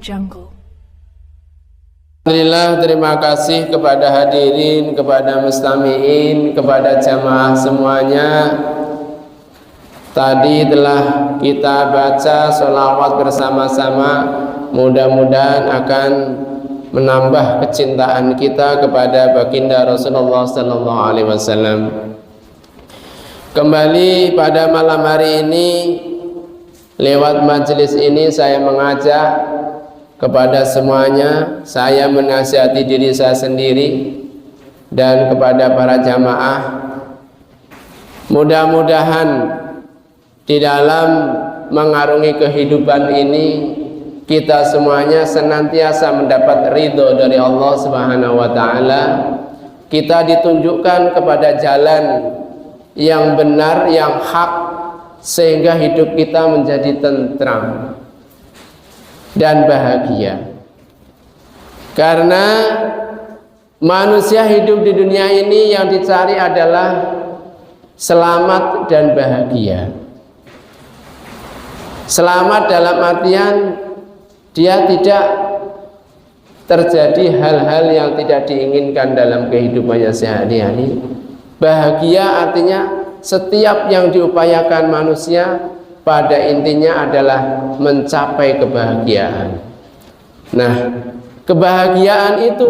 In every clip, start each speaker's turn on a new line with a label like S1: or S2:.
S1: Jungle.
S2: Alhamdulillah, terima kasih kepada hadirin, kepada mustami'in, kepada jamaah semuanya. Tadi telah kita baca sholawat bersama-sama. Mudah-mudahan akan menambah kecintaan kita kepada baginda Rasulullah sallallahu alaihi wasallam. Kembali pada malam hari ini, lewat majelis ini saya mengajak kepada semuanya, saya menasihati diri saya sendiri dan kepada para jamaah, mudah-mudahan di dalam mengarungi kehidupan ini kita semuanya senantiasa mendapat ridho dari Allah Subhanahu wa taala. Kita ditunjukkan kepada jalan yang benar, yang hak, sehingga hidup kita menjadi tentram dan bahagia. Karena manusia hidup di dunia ini yang dicari adalah selamat dan bahagia. Selamat dalam artian dia tidak terjadi hal-hal yang tidak diinginkan dalam kehidupannya sehari-hari. Bahagia artinya setiap yang diupayakan manusia pada intinya adalah mencapai kebahagiaan. Nah, kebahagiaan itu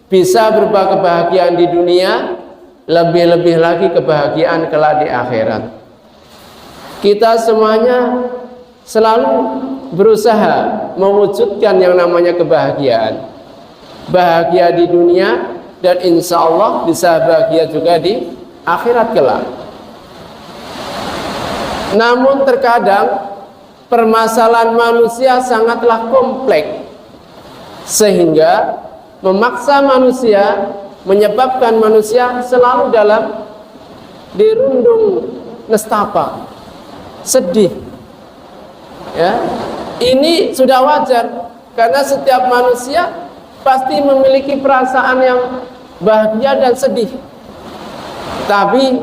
S2: bisa berupa kebahagiaan di dunia, lebih-lebih lagi kebahagiaan kelak di akhirat. Kita semuanya selalu berusaha mewujudkan yang namanya kebahagiaan. Bahagia di dunia dan insya Allah bisa bahagia juga di akhirat kelak. Namun terkadang permasalahan manusia sangatlah kompleks, sehingga memaksa manusia, menyebabkan manusia selalu dalam dirundung nestapa, sedih. Ya, ini sudah wajar karena setiap manusia pasti memiliki perasaan yang bahagia dan sedih. Tapi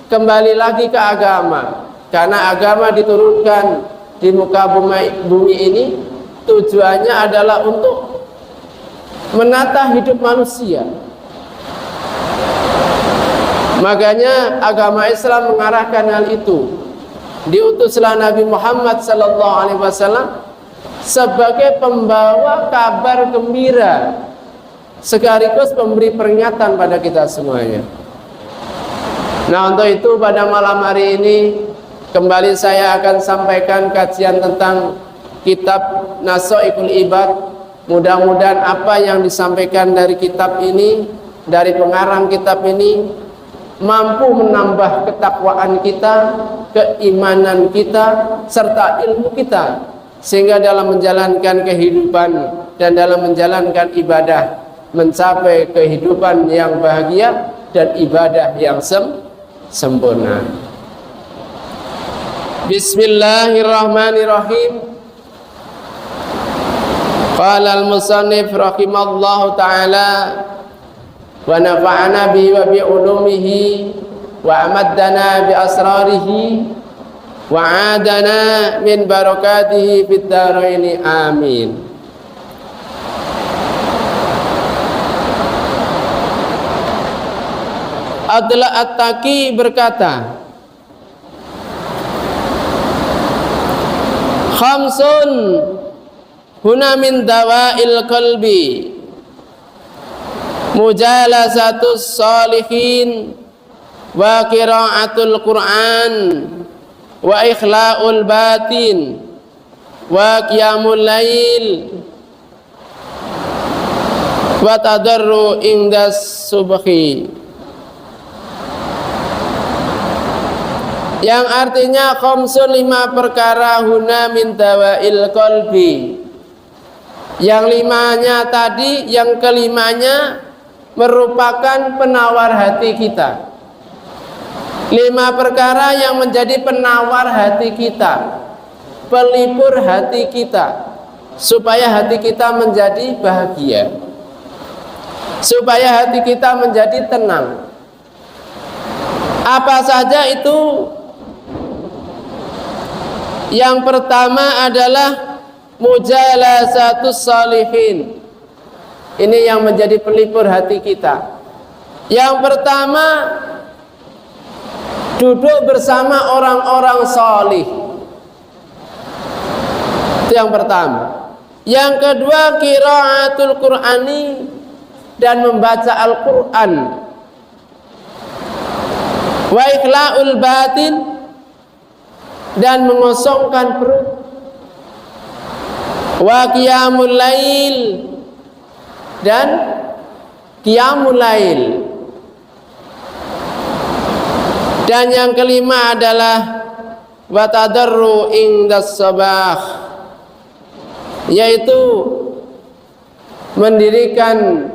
S2: kembali lagi ke agama. Karena agama diturunkan di muka bumi ini tujuannya adalah untuk menata hidup manusia. Makanya agama Islam mengarahkan hal itu. Diutuslah Nabi Muhammad sallallahu alaihi wasallam sebagai pembawa kabar gembira sekaligus pemberi peringatan pada kita semuanya. Nah, untuk itu pada malam hari ini kembali saya akan sampaikan kajian tentang kitab Nasaikhul Ibad. Mudah-mudahan apa yang disampaikan dari kitab ini, dari pengarang kitab ini, mampu menambah ketakwaan kita, keimanan kita, serta ilmu kita, sehingga dalam menjalankan kehidupan dan dalam menjalankan ibadah mencapai kehidupan yang bahagia dan ibadah yang sempurna. Bismillahirrahmanirrahim. Qala al-musannif rahimallahu ta'ala wa nafa'ana bihi wa bi ulumihi wa amaddana bi asrarihi wa adana min barakatihi fid dharaini amin. Adla At-Taqi berkata, khamsun huna min dawa'il qalbi mujalasatus salihin wa qira'atul Qur'an wa ikhla'ul batin wa qiyamul lail wa tadarru indas subhi. Yang artinya khamsun 5 perkara huna min dawail qalbi. Yang 5-nya tadi, yang kelimanya merupakan penawar hati kita. 5 perkara yang menjadi penawar hati kita, pelipur hati kita, supaya hati kita menjadi bahagia, supaya hati kita menjadi tenang. Apa saja itu? Yang pertama adalah mujalasatus salihin. Ini yang menjadi pelipur hati kita. Yang pertama, duduk bersama orang-orang salih. Itu yang pertama. Yang kedua, qiraatul Qur'ani, dan membaca Al-Qur'an. Wa ikhla'ul batin, dan mengosongkan perut. Wa qiyamul lail, dan qiyamul lail. Dan yang kelima adalah wa tadarru indas sabah, yaitu mendirikan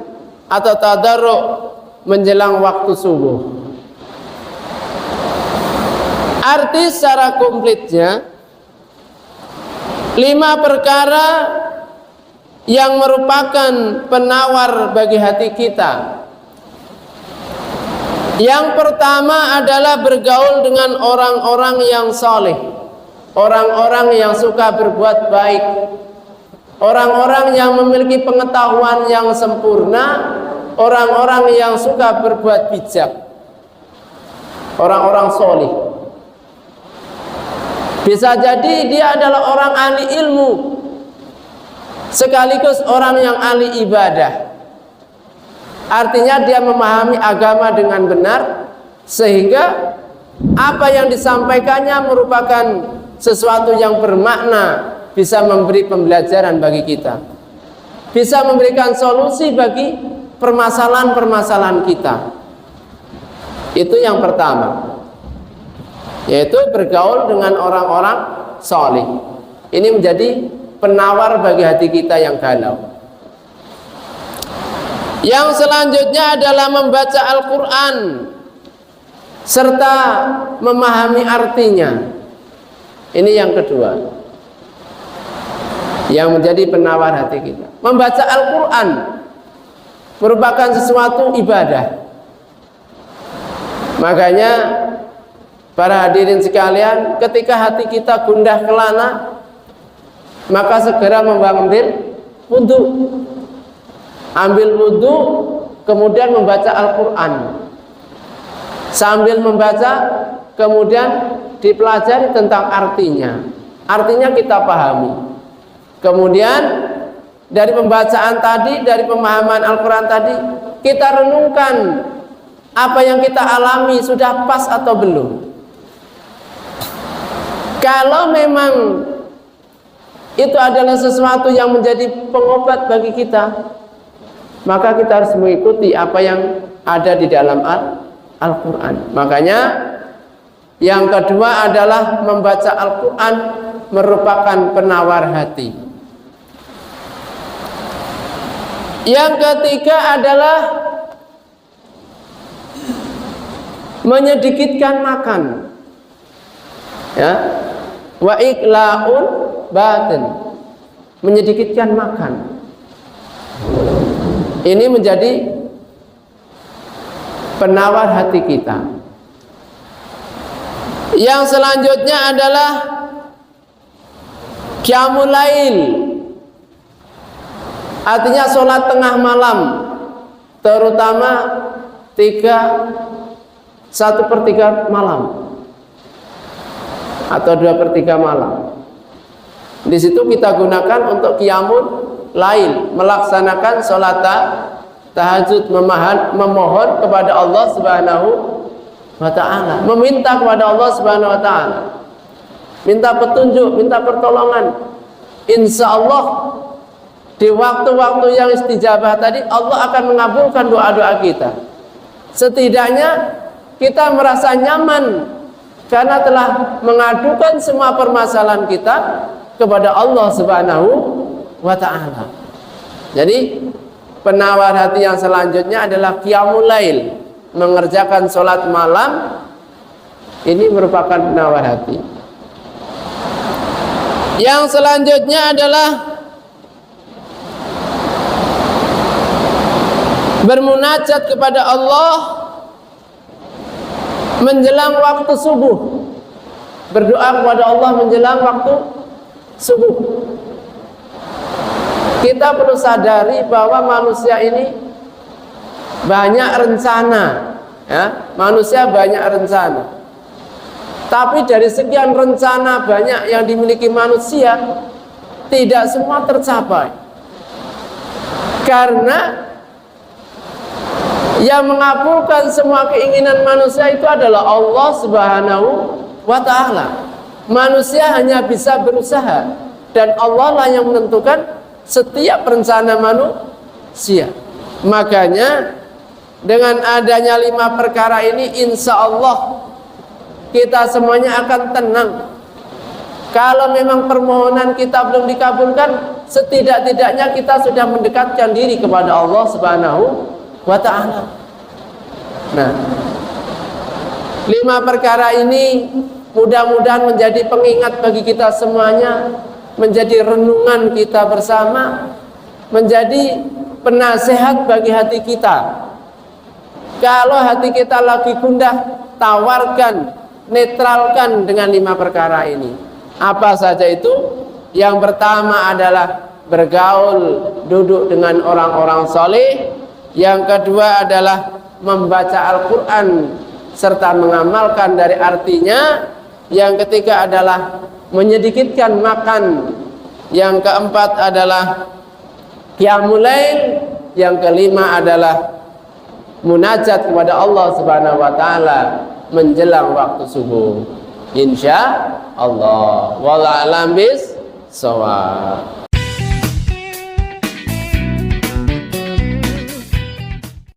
S2: atau tadarru menjelang waktu subuh. Arti secara komplitnya, 5 perkara yang merupakan penawar bagi hati kita. Yang pertama adalah bergaul dengan orang-orang yang saleh, orang-orang yang suka berbuat baik, orang-orang yang memiliki pengetahuan yang sempurna, orang-orang yang suka berbuat bijak, orang-orang saleh. Bisa jadi dia adalah orang ahli ilmu, sekaligus orang yang ahli ibadah. Artinya dia memahami agama dengan benar, sehingga apa yang disampaikannya merupakan sesuatu yang bermakna, bisa memberi pembelajaran bagi kita, bisa memberikan solusi bagi permasalahan-permasalahan kita. Itu yang pertama, yaitu bergaul dengan orang-orang saleh. Ini menjadi penawar bagi hati kita yang galau. Yang selanjutnya adalah membaca Al-Quran serta memahami artinya. Ini yang kedua, yang menjadi penawar hati kita. Membaca Al-Quran merupakan sesuatu ibadah. Makanya para hadirin sekalian, ketika hati kita gundah kelana, maka segera mengambil wudhu. Ambil wudhu, kemudian membaca Al-Quran. Sambil membaca, kemudian dipelajari tentang artinya. Artinya kita pahami. Kemudian dari pembacaan tadi, dari pemahaman Al-Quran tadi, kita renungkan apa yang kita alami sudah pas atau belum. Kalau memang itu adalah sesuatu yang menjadi pengobat bagi kita, maka kita harus mengikuti apa yang ada di dalam Al-Quran. Makanya yang kedua adalah membaca Al-Quran merupakan penawar hati. Yang ketiga adalah menyedikitkan makan, ya, wa ikla'ul batin, menyedikitkan makan. Ini menjadi penawar hati kita. Yang selanjutnya adalah qiyamul lail, artinya sholat tengah malam, terutama 1/3 malam atau 2/3 malam. Di situ kita gunakan untuk qiyamul lail, melaksanakan sholat tahajud, memohon kepada Allah Subhanahu wa ta'ala, meminta kepada Allah Subhanahu wa ta'ala, minta petunjuk, minta pertolongan. Insya Allah di waktu-waktu yang istijabah tadi, Allah akan mengabulkan doa-doa kita. Setidaknya kita merasa nyaman karena telah mengadukan semua permasalahan kita kepada Allah Subhanahu wa ta'ala. Jadi penawar hati yang selanjutnya adalah qiyamul lail, mengerjakan sholat malam. Ini merupakan penawar hati. Yang selanjutnya adalah bermunajat kepada Allah menjelang waktu subuh. Berdoa kepada Allah menjelang waktu subuh. Kita perlu sadari bahwa manusia ini banyak rencana, ya, manusia banyak rencana. Tapi dari sekian rencana banyak yang dimiliki manusia, tidak semua tercapai. Karena yang mengabulkan semua keinginan manusia itu adalah Allah Subhanahu wa ta'ala. Manusia hanya bisa berusaha, dan Allah lah yang menentukan setiap rencana manusia. Makanya dengan adanya 5 perkara ini, insya Allah kita semuanya akan tenang. Kalau memang permohonan kita belum dikabulkan, setidak-tidaknya kita sudah mendekatkan diri kepada Allah Subhanahu wa ta'ala. Nah, 5 perkara ini mudah-mudahan menjadi pengingat bagi kita semuanya, menjadi renungan kita bersama, menjadi penasehat bagi hati kita. Kalau hati kita lagi gundah, tawarkan, netralkan dengan 5 perkara ini. Apa saja itu? Yang pertama adalah bergaul, duduk dengan orang-orang soleh. Yang kedua adalah membaca Al-Quran serta mengamalkan dari artinya. Yang ketiga adalah menyedikitkan makan. Yang keempat adalah qiyamul lail. Yang kelima adalah munajat kepada Allah Subhanahu wa ta'ala menjelang waktu subuh. Insya Allah. Wallahu a'lam bis shawab.